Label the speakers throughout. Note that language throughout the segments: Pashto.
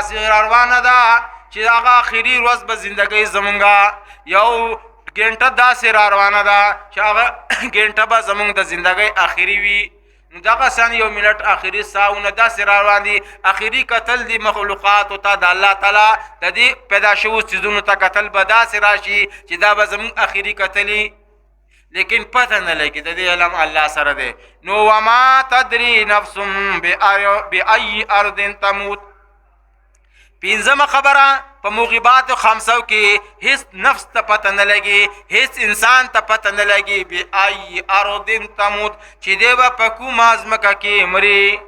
Speaker 1: داسې روانه ده چې هغه آخري ورځ به زندګۍ زمونږه یو ګنټه داسې روانه ده چې هغه ګنټه به زمونږ د زندګۍ آخري وي. نو دغه سن یو منټ آخري ساونه داسې روان دي. آخري قتل دي مخلوقاتو ته د الله تعالی د دې پیدا شوو څیزونو ته قتل به داسې راشي چې دا به زمونږ آخري قتلي، لیکن پته نه لګي د دې علم الله سره دی. نو وما تدري نفس بأي ارض تموت. پنځمه خبره په موغبات خمسو کې هیڅ نفس ته پته نه لګي، هیڅ انسان ته پته نه لګي بأي ارض تموت چې دی به په کومه ځمکه کې مري.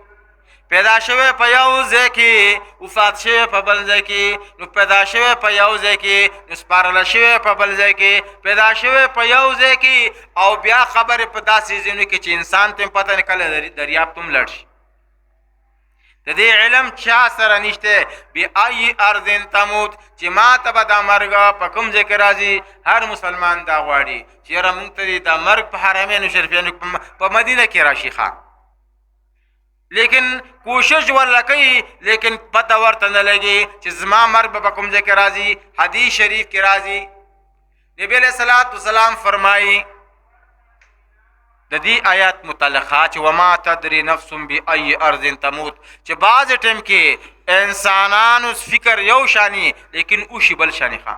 Speaker 1: پیدا شوی په یو ځای کې، وفات شوی په بل ځای کې. نو پیدا شوی په یو ځای کې، نو سپارله شوی په بل ځای کې. پیدا شوی په یو ځای کې او بیا خبرې په داسې ځایونو کې چې انسان ته پته نه کله دریاب ته هم لړ شي. د دې علم چا سره نشته بأي ارض تموت چې ما ته به دا مرګ په کوم ځای کې راځي. هر مسلمان دا غواړي چې یاره موږ ته دا مرګ په حرمینو شریفینو په مدینه کې راشي ښه، لیکن کوشش ورله کوي، لیکن پته ورته نه لګي چې زما مرګ به په کوم ځای کې راځي. حدیث شریف کې راځي نبی علیہ الصلوۃ والسلام فرمایي د دې آیات متعلقه چې وما تدري نفس بأي ارض تموت چې بعض ټیم کې انسانانو فکر یو شانی لیکن اوشي بل شانی ښه.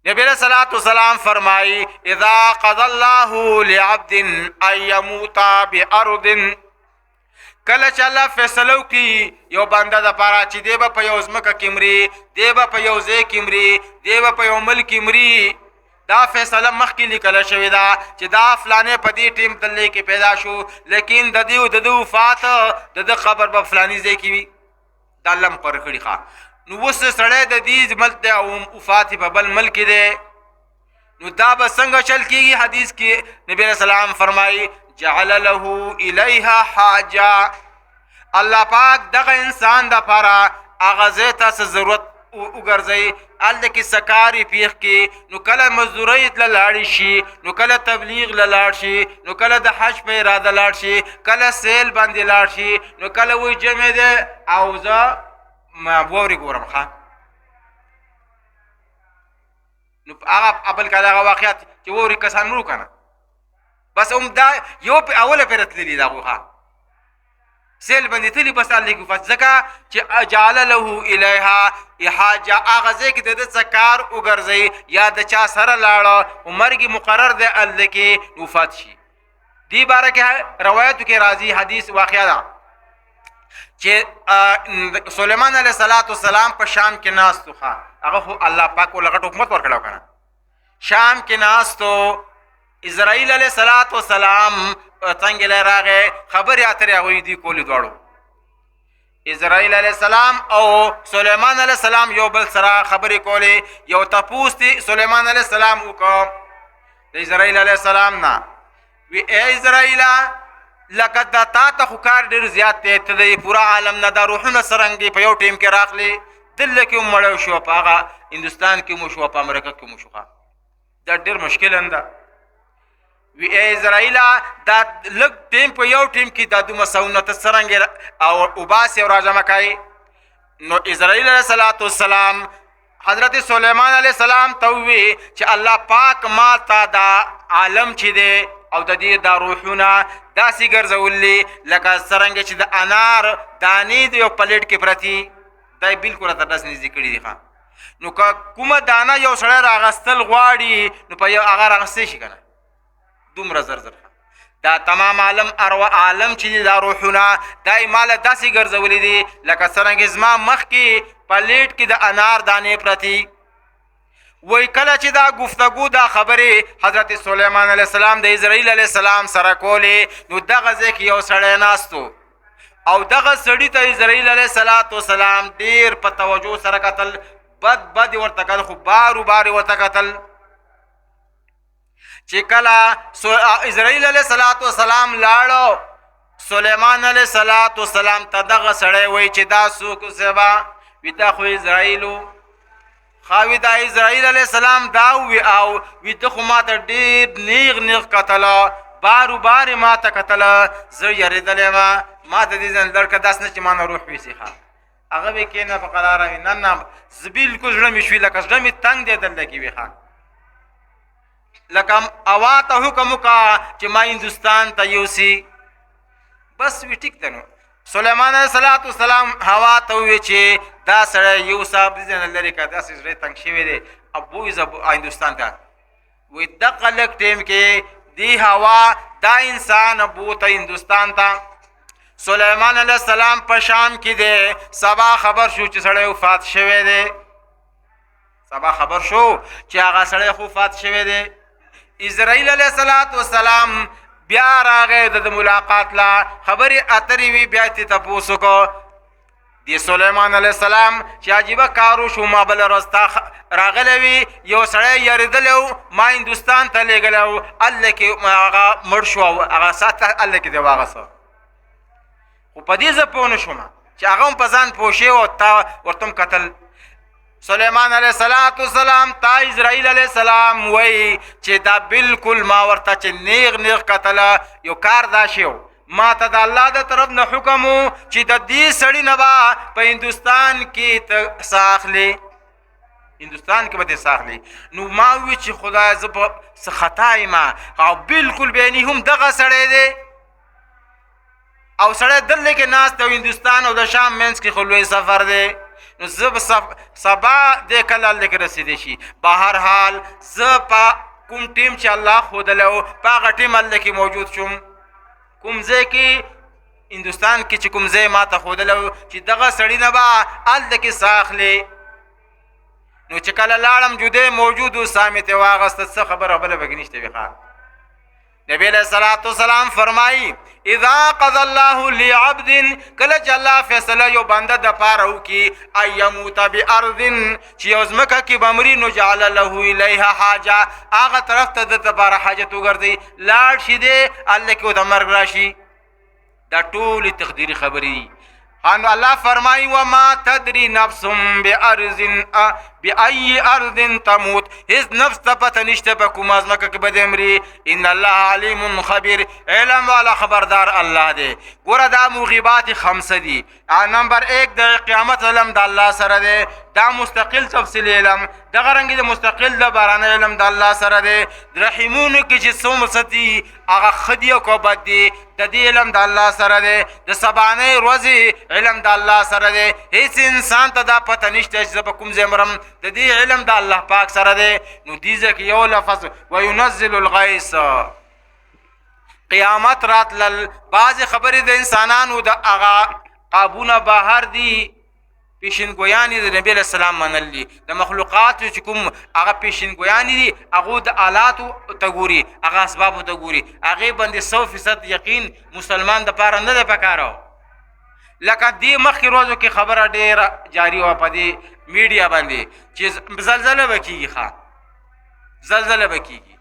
Speaker 1: نبی علیہ الصلوۃ والسلام فرمائی اذا قضى الله لعبد ان يموت بارض، کله چې الله فیصلو کی یو بنده د پاره چې دی به په یو ځمکه کې مري، دی به په یو ځای کې مري، دی به په یو ملک کې مري. دا فیصله مخکې لیکل شوې ده چې دا فلانه په دې ټیم دلې کې پیدا شو، لیکن د دې د وفات د قبر په فلاني ځای کې وي. دا الله مقرر کړي ښه. نو اوس سړی د دې ملک دی او وفات په بل ملک دی، نو دا به څنګه چل کېږي؟ حدیث کې نبی علیہ السلام فرمایي جعل له الیها حاجه. الله پاک دغه انسان د پاره هغه ځای ته ضرورت وګرځي. هلته کې سکاري پیښ کې، نو کله مزدورۍ ته لاړ شي، نو کله تبلیغ له لاړ شي، نو کله د حج په اراده لاړ شي، کله سیل باندې لاړ شي، نو کله وایي جمع دی او زه وورې ګورم ښه. نو هغه بل کله هغه واقعیت چې وورې کسان مرو که نه، بس هم دا یو په اوله پېره تللي دا خو ښه سیل باندې تللي بس هلته کې وفات. ځکه چې جعل له الیها حاجه هغه ځای کې د ده څه کار وګرځوي یا د چا سره لاړه او مرګ مقرر دی هلته کې وفات شي. دې باره کې روایتو کې راځي حدیث واقعه ده چې سلیمان علیه السلام په شام کې ناستو ښه. هغه خو الله پاک ورله غټ حکومت ورکړی که نه، شام کې ناستو. اسرائیل علیه السلام څنګه راغی خبرې اترې هغوی دي کولې دواړو. اسرائیل علیه السلام او سلیمان علیه السلام یو بل سره خبرې کولې. یو تپوس دی سلیمان علیه السلام وکړ د اسرائیل علیه السلام نه، وی ای اسرائیله لکه دا تا ته خو کار ډېر زیات دی، ته د پوره عالم نه دا روحونه څرنګ دي په یو ټیم کې راغلي. دلته کې هم مړی شو، په هغه هندوستان کې مو شو، په امریکا کې مو شو. دا ډېر مشکل ده. وی ای اسرائیله دا لږ ټیم په یو ټیم کې دا دومره سوونه ته څرنګې او وباسې او راجمع کوي. نو اسرائیل علیه السلام حضرت سلیمان علیه السلام ته ووی چې الله پاک ما ته دا عالم چې دی او د دې دا روحونه داسې ګرځولي لکه څرنګه چې د انار دانې د یو پلیټ کې پرتي، دا یې بلکل راته داسې نږدې کړي دي ښه. نو که کومه دانه یو سړی راغستل غواړي نو په یو هغه راغستی شي که نه دومره زر زر. دا تمام عالم چې دی دا روحونه دا یې ماله داسې ګرځولي دي لکه څرنګې زما مخکې پلیټ کې د انار دانې پرتي. وی کله چې دا گفتگو دا خبرې حضرت سلیمان علیه السلام د اسرائیل علیه السلام سره کولې، نو دغه ځای کې یو سړی ناستو او دغه سړي ته اسرائیل علیه السلام ډېر په توجه سره کتل، بد ورته کتل، خو بارو ورته کتل. چې کله اسرائیل علیه السلام لاړو، سلیمان علیه السلام ته دغه سړی وایي چې دا څوک سبا وي دا خو اسرائیلو خاوی دا اسرائیل علیه السلام دا وی او وی ته خو ما ته ډېر نیغ کتله، بارو بار ما ته کتله زه یریدلی ما د دې ځان لړکه داس نه چې ما نه روح ویسي هغه به کېنه په قراره وي نه نه زه بلکل زړه مې شوي لکه زړه مې تنګ دی دلته کې وي لکه اوا ته حکم وکړه چې ما هندوستان ته یوسي بس وي ټیک ده نو سلیمان علیه السلام هوا ته وویل چې دا سړی یو صاحب دې نه لرې کړه داسې زړه تنګ شوی دی او بوی زه هندوستان ته وایي دغه لږ ټیم کې دی هوا دا انسان بوته هندوستان ته سلیمان علیه السلام په شام کې دی سبا خبر شو چې سړی وفات شوی دی سبا خبر شو چې هغه سړی خو وفات شوی دی اسرائیل علیه السلام بیا راغی د ملاقات لا خبرې اترې وي بیا یې تپوس وکړو د سلیمان علیه السلام چې عجیبه کار وشو ما بله ورځ تا راغلی وي یو سړی یارېدلی و ما هندوستان ته لېږلی و هلته کې هغه مړ شو او هغه ساعت هلته کې دی واغسه خو په دې زه پوه نه شوم چې هغه هم په ځان پوه شوی او تا ورته هم کتل سلیمان علیه السلام تا اسرائیل علیه السلام وایي چې دا بلکل ما ورته چې نیغ کتله یو کار دا شو ما ته د الله د طرف نه حکم و چې د دې سړي نه به په هندوستان کې ته ساه اخلې هندوستان کې به دې ساه اخلې نو ما وویل چې خدایه زه په څه خطا یم او بلکل بیني هم دغه سړی دی او سړی دلته کې ناست او هندوستان او د شام منځ کې خو لوی سفر دی نو زه به سبا دې کله هلته کې رسېدی شي بهرحال زه په کوم ټیم چې الله ښودلی و په هغه ټیم هلته کې موجود شوم کوم ځای کې هندوستان کې چې کوم ځای ما ته ښودلی و چې دغه سړي نه به هلته کې ساه اخلې نو چې کله لاړم جدی موجود و ساه مې ترې واخېسته څه خبره بله پکې نشته وي نبی علیہ السلام فرمائی اذا قضى الله لعبد کله چې الله فیصله یو بنده د پاره وکړي ان یموت بارض چې یو ځمکه کې به مري نو جعل له الیها حاجه هغه طرف ته د دپاره حاجت وګرځي لاړ شي دی هلته کې ورته مرګ راشي دا ټولې تقدیري خبرې دي ان الله فرمای وما تدري نفس بأي ارض تموت هیڅ نفس ته پته نشته په کومه ځمکه کې به دې مري ان الله علیم خبیر علم والا خبردار الله دی ګوره دا موغبات خمسه دي نمبر 1 د قیامت علم د الله سره دی دا مستقل تفصیل علم دغه رنګې د مستقل د بارانه علم د الله سره دی رحمونو کې چې څومره ستي هغه ښه دي او که بد دي د دې علم د الله سره دی د سبانۍ ورځې علم د الله سره دی هیڅ انسان ته دا پته نشته چې زه به کوم ځای مرم د دې علم د الله پاک سره دی نو دې ځای کې یو لفظ وینزل الغیث قیامت راتلل بعضې خبرې د انسانانو د هغه قابونه بهر دي پیشنګویانې د نبي علیه السلام منل دي د مخلوقاتو چې کوم هغه پیشنګویانې دي هغو د آلاتو ته ګوري هغه اسبابو ته ګوري هغې باندې 100% یقین مسلمان دپاره نه دی پکاره لکه دې مخکې ورځو کې خبره ډېره جاري وه په دې میډیا باندې چې زلزله به کېږي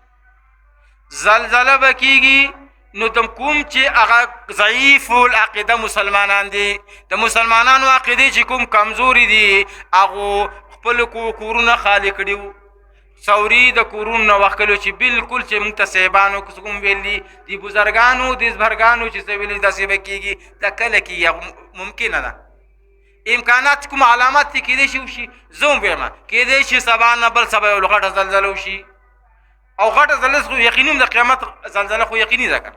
Speaker 1: زلزله به کېږي نو د کوم چې هغه ضعیف العقیده مسلمانان دي د مسلمانانو عقیدې چې کوم کمزوري دي هغو خپل کورونه خالي کړي وو ثوري د کورونو نه وښکلو چې بلکل چې موږ ته صاحبانو کوم ویل دي د بزرګانو د زبرګانو چې څه ویلي داسې به کېږي دا کله کېږي ممکنه ده امکانات کوم علامات یې کېدی شي وشي زه هم وایم کېدی شي سبا نه بل سبا یو غټه زلزله وشي او غټه زلزله خو یقیني د قیامت زلزله خو یقیني ده که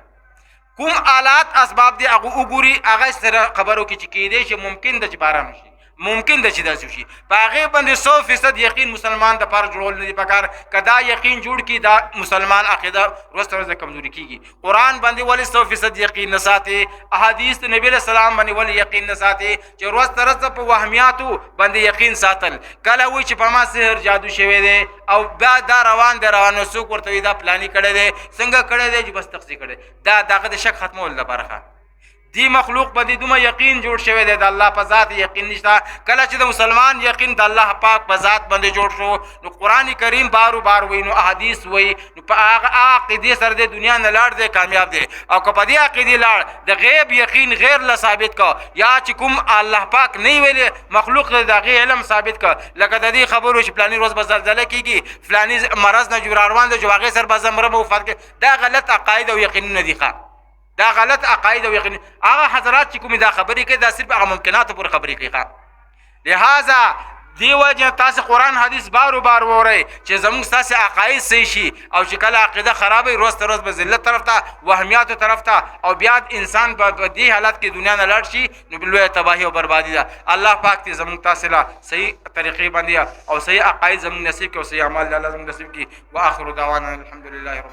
Speaker 1: کوم آلات اسباب دي هغه وګوري هغه سره خبرو کې چې کېدی شي ممکن ده چې باران وشي ممکن ده چې داسې وشي په هغې باندې 100% یقین مسلمان دپاره جوړول نه دي پکار که دا یقین جوړ کړي دا مسلمان عقیده ورځ تر ورځه کمزوري کېږي قرآن باندې ولې 100% یقین نه ساتي احادیث د نبي علیه السلام باندې ولې یقین نه ساتي چې ورځ تر ورځه په وهمیاتو باندې یقین ساتل کله وایي چې په ما سحر جادو شوی دی او بیا دا روان دی روان څوک ورته وایي دا پلاني کړی دی څنګه کړی دی چې بس تقصي کړی دا دغه د شک ختمول لپاره دی مخلوق باندې دومره یقین جوړ شوی دی د الله په ذات یقین نشته. کله چې د مسلمان یقین د الله پاک په ذات باندې جوړ شو نو قرآن کریم بارو بار وایي، نو احادیث وایي، نو په هغه عقیدې سره د دنیا نه لاړ دی کامیاب دی. او که په دې عقیدې لاړ د غیب یقین غیر له ثابت کا، یا چې کوم الله پاک نه ویلي مخلوق د هغې علم ثابت کا، لکه د دې خبرو چې فلاني ورځ به زلزله کېږي، فلاني مرض نه جوړ روان دی چې هغې سره به زمره به وفات کوي، دا غلط عقاید او یقینونه دي. دا غلط عقاید او یقین هغه حضرات چې کومې دا خبرې کوي دا صرف هغه ممکناتو پورې خبرې کوي. لہذا دی وجه تاسو قرآن حدیث بارو بار وورئ چې زموږ ستاسې عقاید صحیح شي، او چې کله عقیده خرابوي روز تر روز به ذلت طرف ته، وهمیاتو طرف ته، او بیا انسان په دې حالت کې دنیا نه لاړ شي نو لویه تباهي او بربادي ده. الله پاک دې زموږ تاسې له صحیح طریقې باندې او صحیح عقاید زموږ نصیب کړي او صحیح اعمال الله زموږ نصیب کړي. واخر دعوانا الحمد لله رب